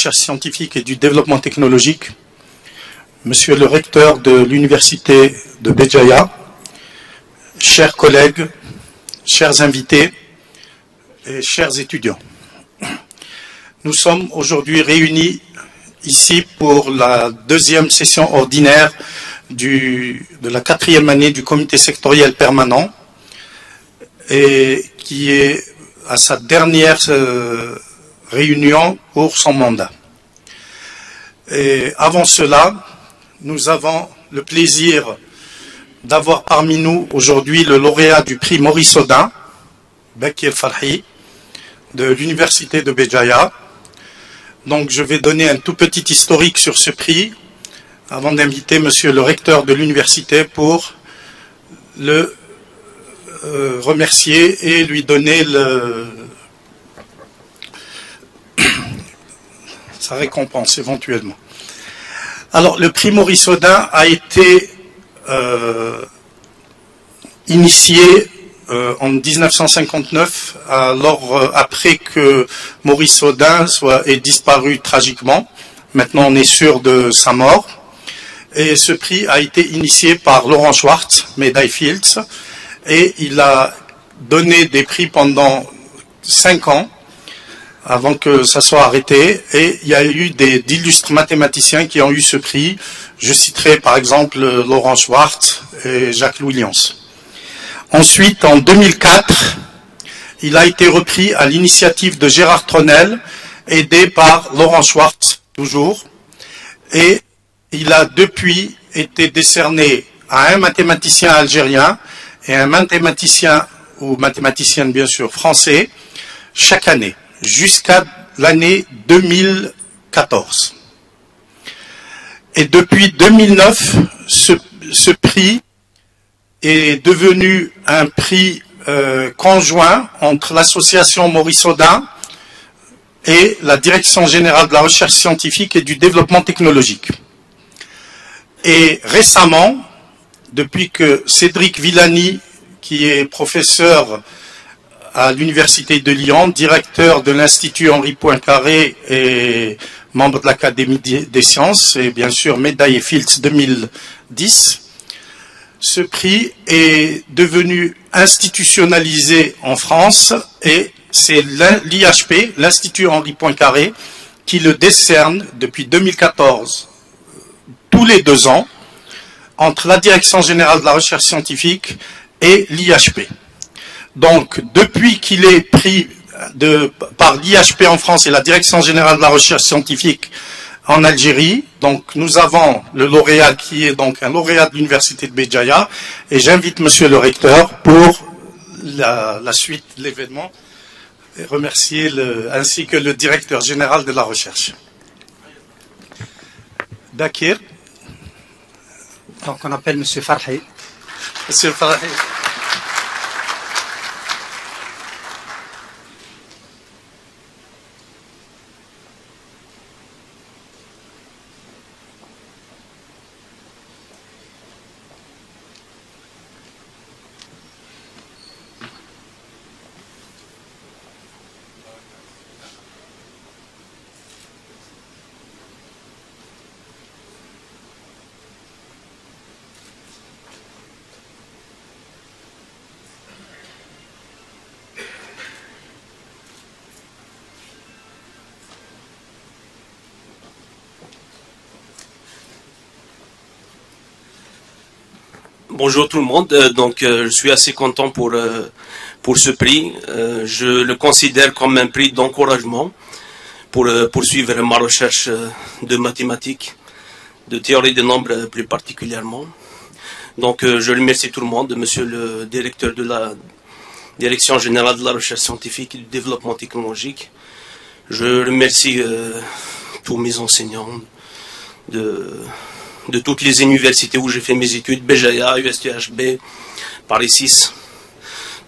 recherche scientifique et du développement technologique, Monsieur le recteur de l'Université de Béjaïa, chers collègues, chers invités et chers étudiants. Nous sommes aujourd'hui réunis ici pour la deuxième session ordinaire de la 4e année du comité sectoriel permanent et qui est à sa dernière réunion pour son mandat. Et avant cela, nous avons le plaisir d'avoir parmi nous aujourd'hui le lauréat du prix Maurice Audin, Bakir Farhi, de l'Université de Béjaïa. Donc je vais donner un tout petit historique sur ce prix avant d'inviter monsieur le recteur de l'université pour le remercier et lui donner sa récompense éventuellement. Alors le prix Maurice Audin a été initié en 1959, alors après que Maurice Audin ait disparu tragiquement. Maintenant on est sûr de sa mort. Et ce prix a été initié par Laurent Schwartz, médaille Fields, et il a donné des prix pendant 5 ans avant que ça soit arrêté, et il y a eu d'illustres mathématiciens qui ont eu ce prix. Je citerai par exemple Laurent Schwartz et Jacques Williams. Ensuite, en 2004, il a été repris à l'initiative de Gérard Tronel, aidé par Laurent Schwartz, toujours, et il a depuis été décerné à un mathématicien algérien et un mathématicien, ou mathématicienne bien sûr, français, chaque année, jusqu'à l'année 2014. Et depuis 2009, ce prix est devenu un prix conjoint entre l'association Maurice Audin et la Direction générale de la recherche scientifique et du développement technologique. Et récemment, depuis que Cédric Villani, qui est professeur à l'Université de Lyon, directeur de l'Institut Henri Poincaré et membre de l'Académie des sciences, et bien sûr médaille Fields 2010, ce prix est devenu institutionnalisé en France et c'est l'IHP, l'Institut Henri Poincaré, qui le décerne depuis 2014, tous les 2 ans, entre la Direction générale de la recherche scientifique et l'IHP. Donc, depuis qu'il est pris par l'IHP en France et la Direction générale de la recherche scientifique en Algérie, donc nous avons le lauréat qui est donc un lauréat de l'Université de Béjaïa, et j'invite monsieur le recteur pour la suite de l'événement et remercier ainsi que le directeur général de la recherche. Bakir. Donc on appelle monsieur Farhi. Monsieur Farhi. Bonjour tout le monde, je suis assez content pour ce prix. Je le considère comme un prix d'encouragement pour poursuivre ma recherche de mathématiques, de théorie des nombres plus particulièrement. Donc je remercie tout le monde, monsieur le directeur de la Direction générale de la recherche scientifique et du développement technologique. Je remercie tous mes enseignants de toutes les universités où j'ai fait mes études, Béjaïa, USTHB, Paris 6.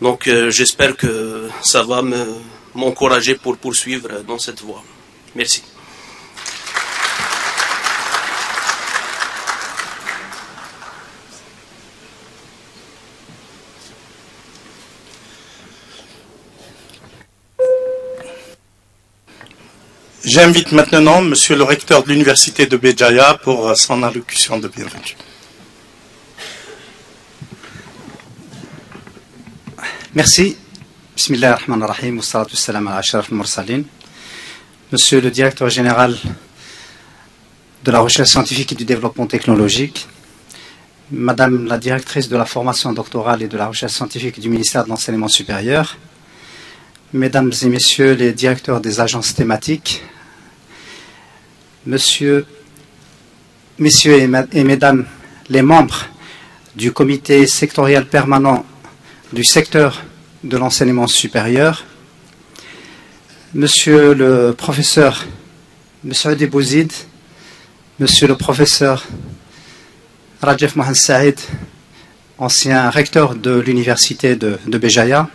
Donc j'espère que ça va m'encourager pour poursuivre dans cette voie. Merci. J'invite maintenant Monsieur le recteur de l'Université de Béjaïa pour son allocution de bienvenue. Merci. Bismillah ar-Rahman ar-Rahim. Wa salatu wassalam ala ashraf al-mursalin. Monsieur le directeur général de la recherche scientifique et du développement technologique, Madame la directrice de la formation doctorale et de la recherche scientifique du ministère de l'Enseignement supérieur, Mesdames et Messieurs les directeurs des agences thématiques, Messieurs et Mesdames les membres du comité sectoriel permanent du secteur de l'enseignement supérieur, Monsieur le professeur Monsieur Bouzid, Monsieur le professeur Rajef Mohamed Saïd, ancien recteur de l'université de Béjaïa,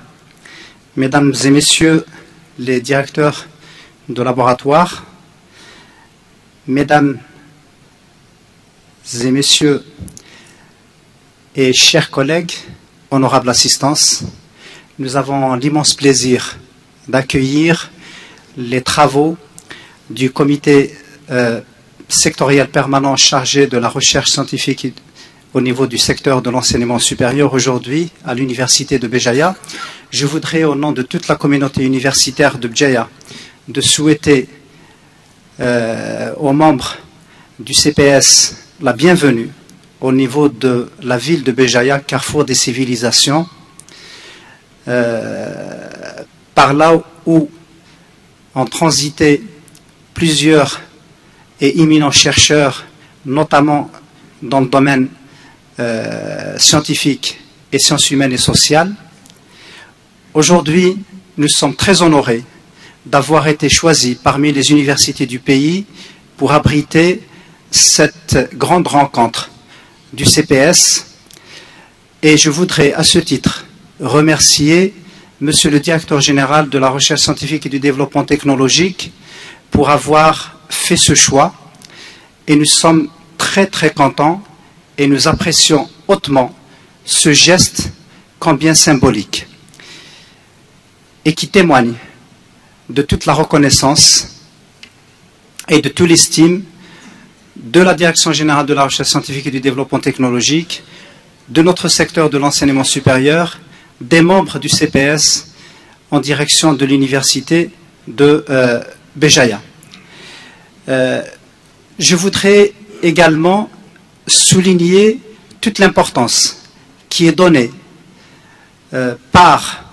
Mesdames et Messieurs les directeurs de laboratoire, Mesdames et Messieurs et chers collègues, honorable assistance, nous avons l'immense plaisir d'accueillir les travaux du comité sectoriel permanent chargé de la recherche scientifique au niveau du secteur de l'enseignement supérieur aujourd'hui à l'université de Béjaïa. Je voudrais, au nom de toute la communauté universitaire de Béjaïa, de souhaiter aux membres du CPS la bienvenue au niveau de la ville de Béjaïa, carrefour des civilisations, par là où ont transité plusieurs et éminents chercheurs, notamment dans le domaine scientifique et sciences humaines et sociales. Aujourd'hui, nous sommes très honorés d'avoir été choisis parmi les universités du pays pour abriter cette grande rencontre du CPS. Et je voudrais à ce titre remercier Monsieur le directeur général de la recherche scientifique et du développement technologique pour avoir fait ce choix. Et nous sommes très très contents et nous apprécions hautement ce geste combien symbolique et qui témoigne de toute la reconnaissance et de toute l'estime de la Direction générale de la recherche scientifique et du développement technologique, de notre secteur de l'enseignement supérieur, des membres du CPS en direction de l'université de Béjaïa. Je voudrais également souligner toute l'importance qui est donnée par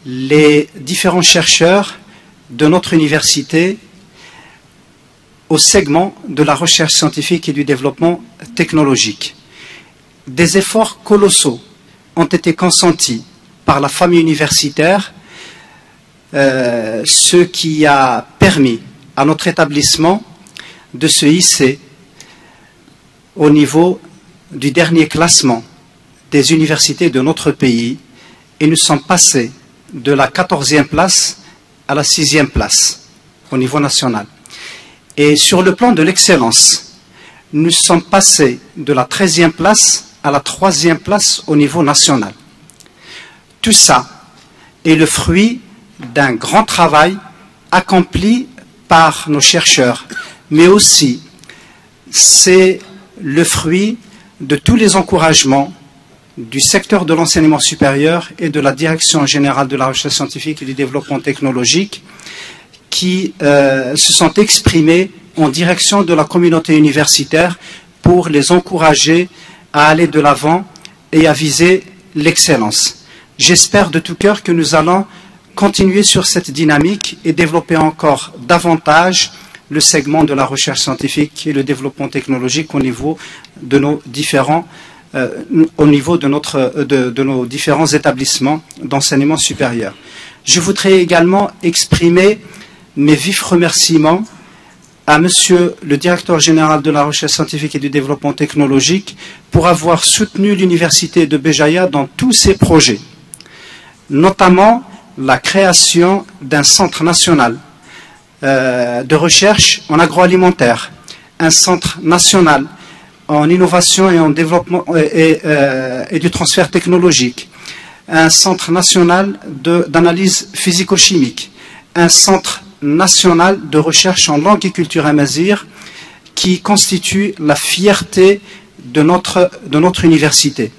les différents chercheurs de notre université au segment de la recherche scientifique et du développement technologique. Des efforts colossaux ont été consentis par la famille universitaire, ce qui a permis à notre établissement de se hisser au niveau du dernier classement des universités de notre pays, et nous sommes passés de la 14e place à la 6e place au niveau national. Et sur le plan de l'excellence, nous sommes passés de la 13e place à la 3e place au niveau national. Tout ça est le fruit d'un grand travail accompli par nos chercheurs, mais aussi c'est le fruit de tous les encouragements du secteur de l'enseignement supérieur et de la Direction générale de la recherche scientifique et du développement technologique qui se sont exprimés en direction de la communauté universitaire pour les encourager à aller de l'avant et à viser l'excellence. J'espère de tout cœur que nous allons continuer sur cette dynamique et développer encore davantage le segment de la recherche scientifique et le développement technologique au niveau de nos différents nos différents établissements d'enseignement supérieur. Je voudrais également exprimer mes vifs remerciements à Monsieur le directeur général de la recherche scientifique et du développement technologique pour avoir soutenu l'université de Béjaïa dans tous ses projets, notamment la création d'un centre national de recherche en agroalimentaire, un centre national en innovation et en développement et du transfert technologique, un centre national d'analyse physico-chimique, un centre national de recherche en langue et culture amazigh qui constitue la fierté de notre université.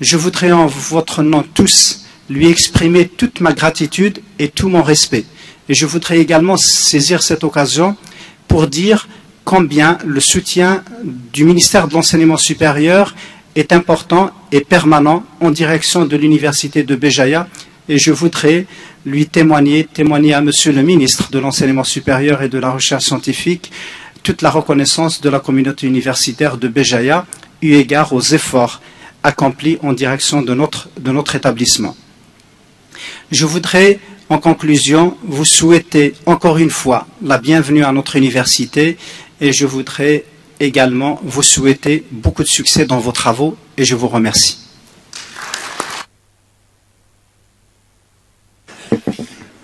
Je voudrais en votre nom tous lui exprimer toute ma gratitude et tout mon respect. Et je voudrais également saisir cette occasion pour dire combien le soutien du ministère de l'Enseignement supérieur est important et permanent en direction de l'université de Béjaïa. Et je voudrais lui témoigner à Monsieur le ministre de l'Enseignement supérieur et de la Recherche scientifique toute la reconnaissance de la communauté universitaire de Béjaïa eu égard aux efforts accomplis en direction de notre établissement. Je voudrais, en conclusion, vous souhaiter encore une fois la bienvenue à notre université et je voudrais également vous souhaiter beaucoup de succès dans vos travaux et je vous remercie.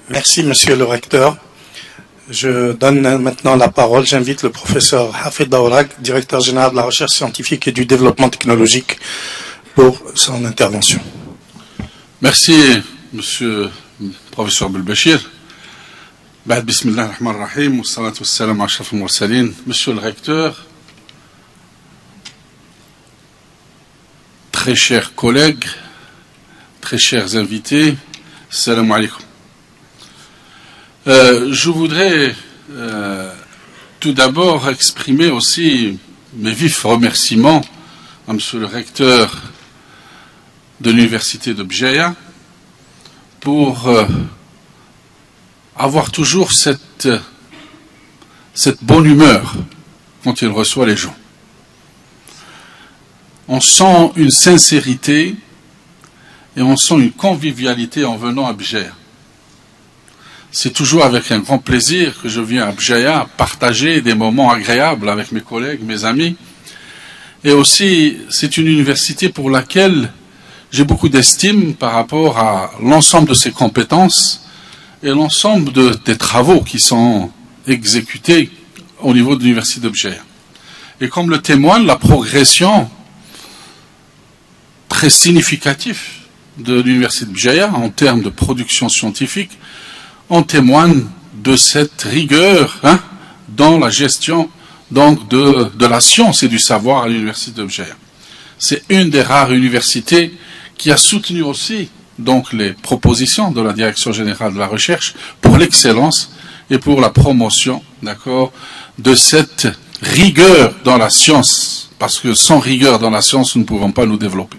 Merci, Monsieur le Recteur. Je donne maintenant la parole. J'invite le professeur Hafid Daourak, directeur général de la recherche scientifique et du développement technologique, pour son intervention. Merci, Monsieur le professeur Belbachir. Bismillah ar-Rahman ar-Rahim, wa salatu wa salam ala ashraf al-mursalin. Monsieur le Recteur, très chers collègues, très chers invités, salam alaikum. Je voudrais tout d'abord exprimer aussi mes vifs remerciements à Monsieur le Recteur de l'Université de Béjaïa pour avoir toujours cette bonne humeur quand il reçoit les gens. On sent une sincérité et on sent une convivialité en venant à Béjaïa. C'est toujours avec un grand plaisir que je viens à Béjaïa partager des moments agréables avec mes collègues, mes amis. Et aussi, c'est une université pour laquelle j'ai beaucoup d'estime par rapport à l'ensemble de ses compétences et l'ensemble des travaux qui sont exécutés au niveau de l'université de Béjaïa. Et comme le témoigne la progression très significative de l'université de Béjaïa en termes de production scientifique, on témoigne de cette rigueur dans la gestion donc de la science et du savoir à l'université de Béjaïa. C'est une des rares universités qui a soutenu aussi donc les propositions de la Direction générale de la recherche pour l'excellence et pour la promotion, d'accord, de cette rigueur dans la science, parce que sans rigueur dans la science, nous ne pouvons pas nous développer.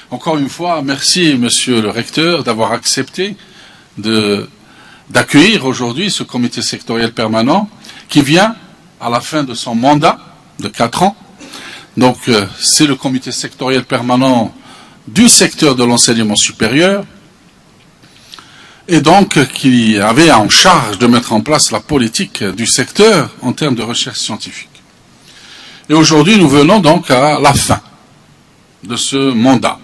Encore une fois, merci Monsieur le Recteur d'avoir accepté d'accueillir aujourd'hui ce comité sectoriel permanent qui vient à la fin de son mandat de 4 ans. Donc c'est le comité sectoriel permanent du secteur de l'enseignement supérieur et donc qui avait en charge de mettre en place la politique du secteur en termes de recherche scientifique. Et aujourd'hui nous venons donc à la fin de ce mandat.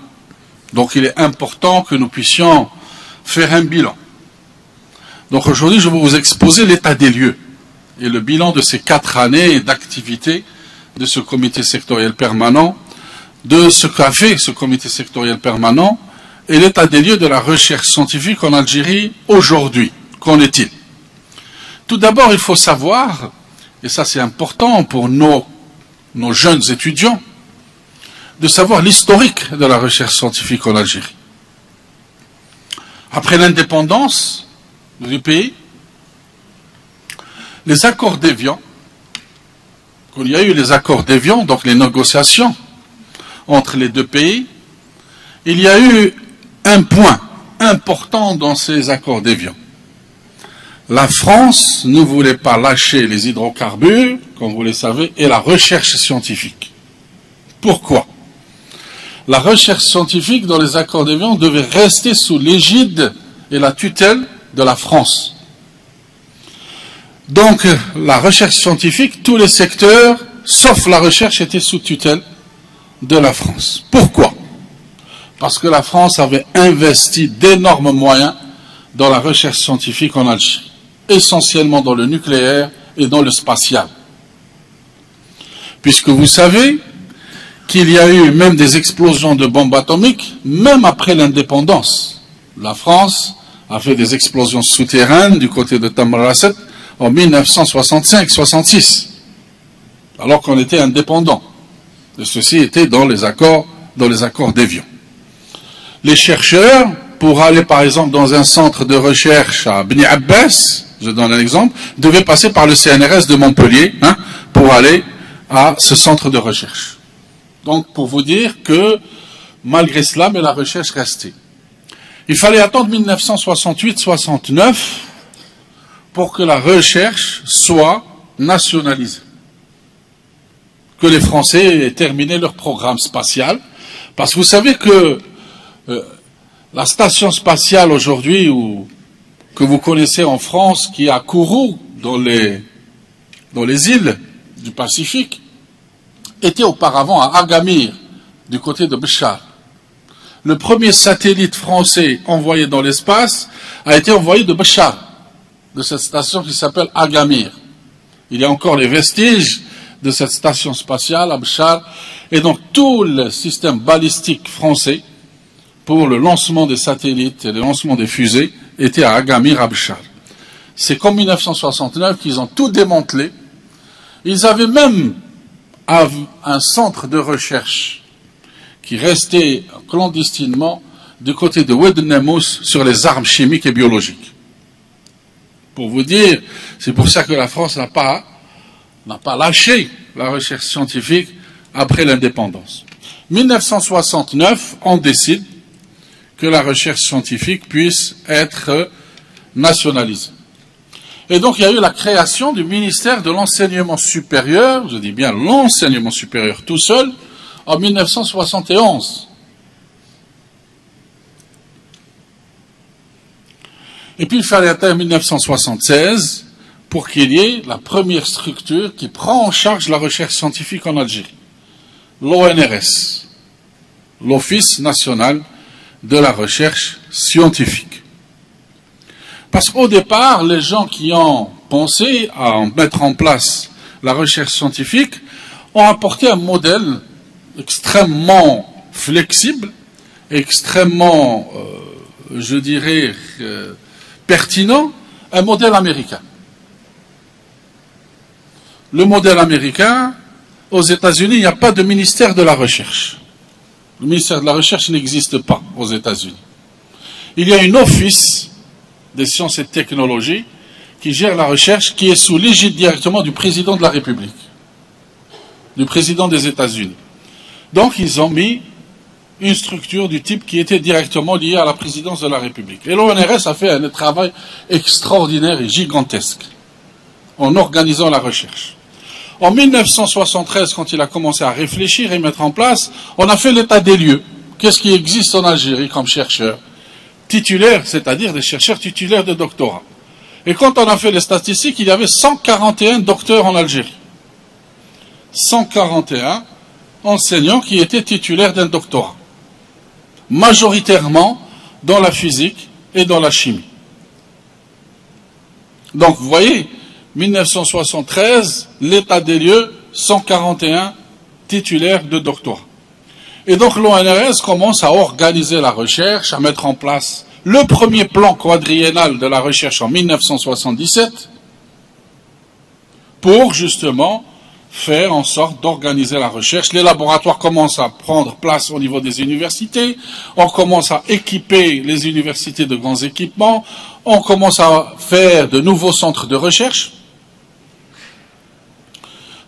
Donc il est important que nous puissions faire un bilan. Donc aujourd'hui, je vais vous exposer l'état des lieux et le bilan de ces 4 années d'activité de ce comité sectoriel permanent, de ce qu'a fait ce comité sectoriel permanent et l'état des lieux de la recherche scientifique en Algérie aujourd'hui. Qu'en est-il? Tout d'abord, il faut savoir, et ça c'est important pour nos jeunes étudiants, de savoir l'historique de la recherche scientifique en Algérie. Après l'indépendance du pays, les accords d'Évian, quand il y a eu les accords d'Évian, donc les négociations entre les deux pays, il y a eu un point important dans ces accords d'Évian. La France ne voulait pas lâcher les hydrocarbures, comme vous le savez, et la recherche scientifique. Pourquoi? La recherche scientifique dans les accords d'Évian devait rester sous l'égide et la tutelle de la France. Donc, la recherche scientifique, tous les secteurs, sauf la recherche, étaient sous tutelle de la France. Pourquoi? Parce que la France avait investi d'énormes moyens dans la recherche scientifique en Algérie, essentiellement dans le nucléaire et dans le spatial. Puisque vous savez qu'il y a eu même des explosions de bombes atomiques, même après l'indépendance. La France a fait des explosions souterraines du côté de Tamarasset en 1965-66, alors qu'on était indépendant. Et ceci était dans les accords d'Évian. Les chercheurs, pour aller par exemple dans un centre de recherche à Bni Abbas, je donne un exemple, devaient passer par le CNRS de Montpellier pour aller à ce centre de recherche. Donc pour vous dire que malgré cela, mais la recherche restait. Il fallait attendre 1968-69 pour que la recherche soit nationalisée. Que les Français aient terminé leur programme spatial. Parce que vous savez que la station spatiale aujourd'hui, que vous connaissez en France, qui est à Kourou, dans les îles du Pacifique, était auparavant à Agamir, du côté de Béchar. Le premier satellite français envoyé dans l'espace a été envoyé de Béchar, de cette station qui s'appelle Agamir. Il y a encore les vestiges de cette station spatiale à Béchar, et donc tout le système balistique français pour le lancement des satellites et le lancement des fusées était à Agamir, à Béchar. C'est qu'en 1969 qu'ils ont tout démantelé. Ils avaient même un centre de recherche qui restait clandestinement du côté de Oued-Nemous sur les armes chimiques et biologiques. Pour vous dire, c'est pour ça que la France n'a pas lâché la recherche scientifique après l'indépendance. 1969, on décide que la recherche scientifique puisse être nationalisée. Et donc il y a eu la création du ministère de l'enseignement supérieur, je dis bien l'enseignement supérieur tout seul, en 1971. Et puis il fallait attendre 1976 pour qu'il y ait la première structure qui prend en charge la recherche scientifique en Algérie. L'ONRS, l'Office national de la recherche scientifique. Parce qu'au départ, les gens qui ont pensé à mettre en place la recherche scientifique ont apporté un modèle extrêmement flexible, extrêmement, je dirais, pertinent, un modèle américain. Le modèle américain, aux États-Unis, il n'y a pas de ministère de la recherche. Le ministère de la recherche n'existe pas aux États-Unis. Il y a une office des sciences et technologies qui gère la recherche, qui est sous l'égide directement du président de la République, du président des États-Unis. Donc ils ont mis une structure du type qui était directement liée à la présidence de la République. Et l'ONRS a fait un travail extraordinaire et gigantesque en organisant la recherche. En 1973, quand il a commencé à réfléchir et mettre en place, on a fait l'état des lieux. Qu'est-ce qui existe en Algérie comme chercheurs titulaires, c'est-à-dire des chercheurs titulaires de doctorat. Et quand on a fait les statistiques, il y avait 141 docteurs en Algérie. 141 enseignants qui étaient titulaires d'un doctorat. Majoritairement dans la physique et dans la chimie. Donc vous voyez, 1973, l'état des lieux, 141 titulaires de doctorat. Et donc l'ONRS commence à organiser la recherche, à mettre en place le premier plan quadriennal de la recherche en 1977 pour justement faire en sorte d'organiser la recherche. Les laboratoires commencent à prendre place au niveau des universités, on commence à équiper les universités de grands équipements, on commence à faire de nouveaux centres de recherche,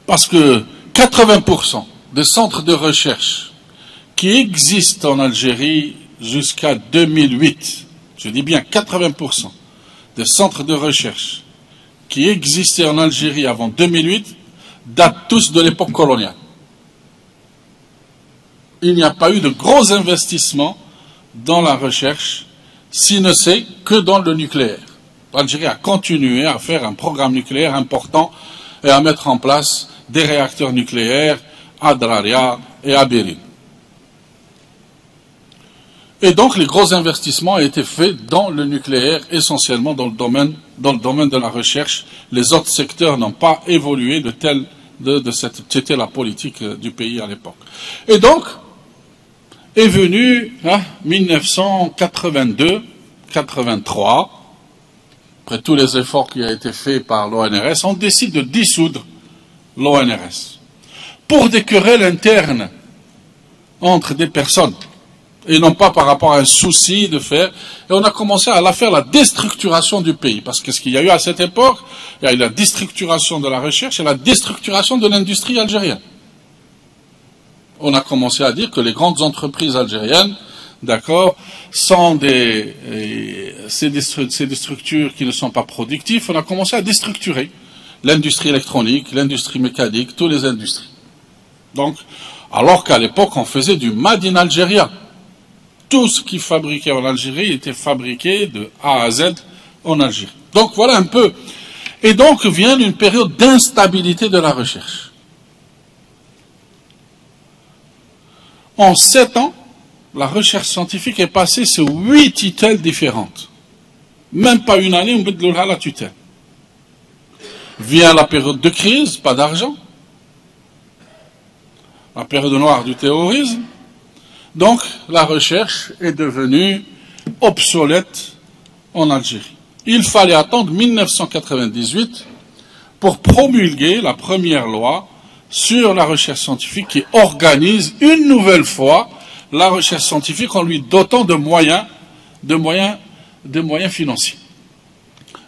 parce que 80% des centres de recherche qui existent en Algérie jusqu'à 2008, je dis bien 80% des centres de recherche qui existaient en Algérie avant 2008 datent tous de l'époque coloniale. Il n'y a pas eu de gros investissements dans la recherche, si ne c'est que dans le nucléaire. L'Algérie a continué à faire un programme nucléaire important et à mettre en place des réacteurs nucléaires à Draria et à Bérin. Et donc les gros investissements ont été faits dans le nucléaire, essentiellement dans le domaine de la recherche. Les autres secteurs n'ont pas évolué c'était la politique du pays à l'époque. Et donc est venu 1982, 1983, après tous les efforts qui ont été faits par l'ONRS, on décide de dissoudre l'ONRS pour des querelles internes entre des personnes et non pas par rapport à un souci de faire. Et on a commencé à faire la déstructuration du pays, parce que ce qu'il y a eu à cette époque, il y a eu la déstructuration de la recherche et la déstructuration de l'industrie algérienne. On a commencé à dire que les grandes entreprises algériennes, d'accord, c'est des structures qui ne sont pas productives. On a commencé à déstructurer l'industrie électronique, l'industrie mécanique, toutes les industries. Donc, alors qu'à l'époque, on faisait du Made in Algeria. Tout ce qui fabriquait en Algérie était fabriqué de A à Z en Algérie. Donc voilà un peu. Et donc vient une période d'instabilité de la recherche. En 7 ans, la recherche scientifique est passée sur 8 tutelles différentes. Même pas une année, on peut dire la tutelle. Vient la période de crise, pas d'argent. La période noire du terrorisme. Donc, la recherche est devenue obsolète en Algérie. Il fallait attendre 1998 pour promulguer la première loi sur la recherche scientifique qui organise une nouvelle fois la recherche scientifique en lui dotant de moyens financiers.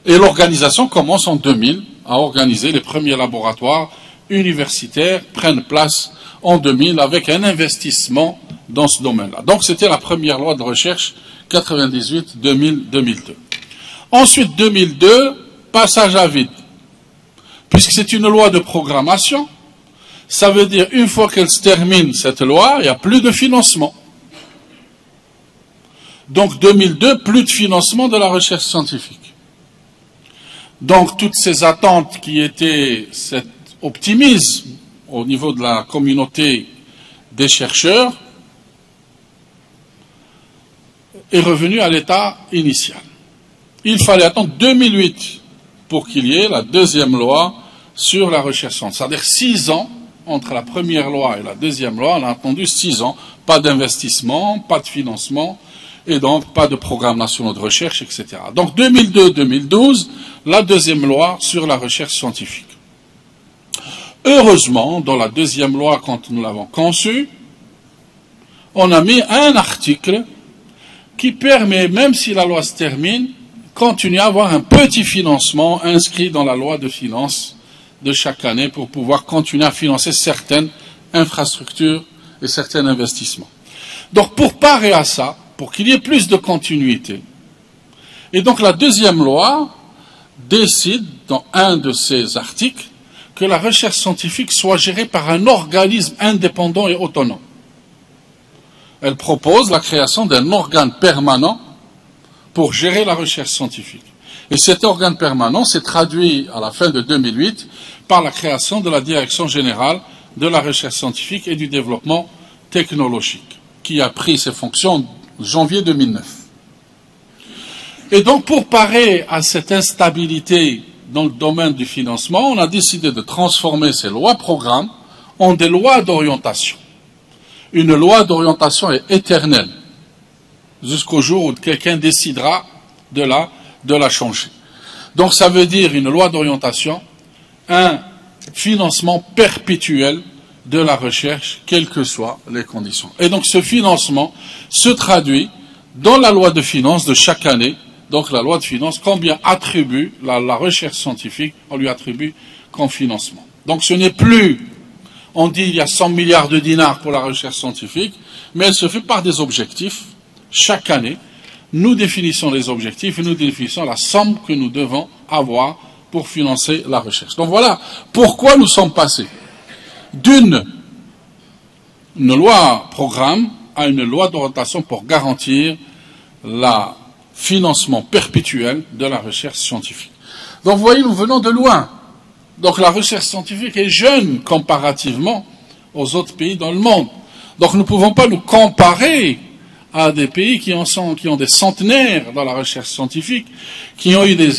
Et l'organisation commence en 2000 à organiser les premiers laboratoires universitaires, prennent place en 2000 avec un investissement dans ce domaine-là. Donc c'était la première loi de recherche 98-2000-2002. Ensuite 2002, passage à vide. Puisque c'est une loi de programmation, ça veut dire une fois qu'elle se termine cette loi, il n'y a plus de financement. Donc 2002, plus de financement de la recherche scientifique. Donc toutes ces attentes qui étaient cet optimisme au niveau de la communauté des chercheurs est revenu à l'état initial. Il fallait attendre 2008 pour qu'il y ait la deuxième loi sur la recherche scientifique. C'est-à-dire 6 ans entre la première loi et la deuxième loi, on a attendu 6 ans. Pas d'investissement, pas de financement, et donc pas de programme national de recherche, etc. Donc 2002-2012, la deuxième loi sur la recherche scientifique. Heureusement, dans la deuxième loi, quand nous l'avons conçue, on a mis un article qui permet, même si la loi se termine, continuer à avoir un petit financement inscrit dans la loi de finances de chaque année pour pouvoir continuer à financer certaines infrastructures et certains investissements. Donc pour parer à ça, pour qu'il y ait plus de continuité, et donc la deuxième loi décide, dans un de ses articles, que la recherche scientifique soit gérée par un organisme indépendant et autonome. Elle propose la création d'un organe permanent pour gérer la recherche scientifique. Et cet organe permanent s'est traduit à la fin de 2008 par la création de la Direction générale de la recherche scientifique et du développement technologique, qui a pris ses fonctions en janvier 2009. Et donc, pour parer à cette instabilité dans le domaine du financement, on a décidé de transformer ces lois-programmes en des lois d'orientation. Une loi d'orientation est éternelle, jusqu'au jour où quelqu'un décidera de la changer. Donc ça veut dire une loi d'orientation, un financement perpétuel de la recherche, quelles que soient les conditions. Et donc ce financement se traduit dans la loi de finances de chaque année. Donc la loi de finances, combien attribue la recherche scientifique, on lui attribue comme financement. Donc ce n'est plus, on dit il y a 100 milliards de dinars pour la recherche scientifique, mais elle se fait par des objectifs. Chaque année, nous définissons les objectifs et nous définissons la somme que nous devons avoir pour financer la recherche. Donc voilà pourquoi nous sommes passés d'une loi programme à une loi d'orientation pour garantir le financement perpétuel de la recherche scientifique. Donc vous voyez, nous venons de loin. Donc la recherche scientifique est jeune comparativement aux autres pays dans le monde. Donc nous ne pouvons pas nous comparer à des pays qui ont des centenaires dans la recherche scientifique, qui ont eu des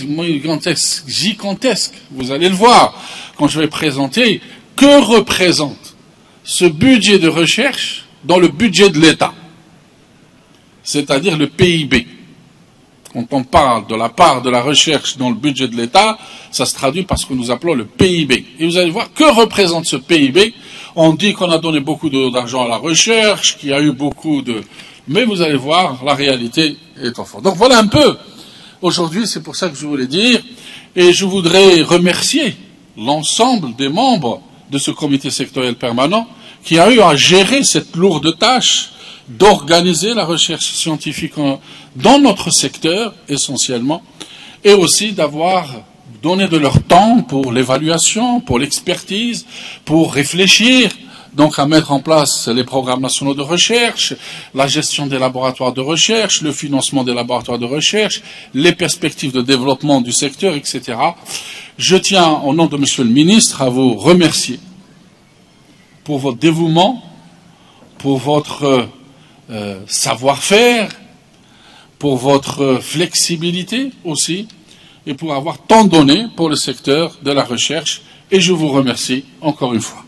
gigantesques. Vous allez le voir quand je vais présenter que représente ce budget de recherche dans le budget de l'État, c'est-à-dire le PIB. Quand on parle de la part de la recherche dans le budget de l'État, ça se traduit par ce que nous appelons le PIB. Et vous allez voir, que représente ce PIB? On dit qu'on a donné beaucoup d'argent à la recherche, qu'il y a eu beaucoup de... Mais vous allez voir, la réalité est en fort. Donc voilà un peu. Aujourd'hui, c'est pour ça que je voulais dire, et je voudrais remercier l'ensemble des membres de ce comité sectoriel permanent qui a eu à gérer cette lourde tâche d'organiser la recherche scientifique dans notre secteur essentiellement, et aussi d'avoir donné de leur temps pour l'évaluation, pour l'expertise, pour réfléchir, donc à mettre en place les programmes nationaux de recherche, la gestion des laboratoires de recherche, le financement des laboratoires de recherche, les perspectives de développement du secteur, etc. Je tiens, au nom de Monsieur le Ministre, à vous remercier pour votre dévouement, pour votre savoir-faire, pour votre flexibilité aussi, et pour avoir tant donné pour le secteur de la recherche. Et je vous remercie encore une fois.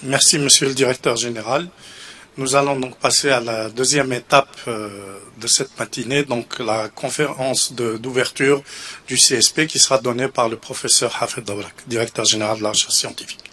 Merci, Monsieur le Directeur Général. Nous allons donc passer à la deuxième étape de cette matinée, donc la conférence d'ouverture du CSP qui sera donnée par le professeur Hafed Dawrak, Directeur Général de la Recherche Scientifique.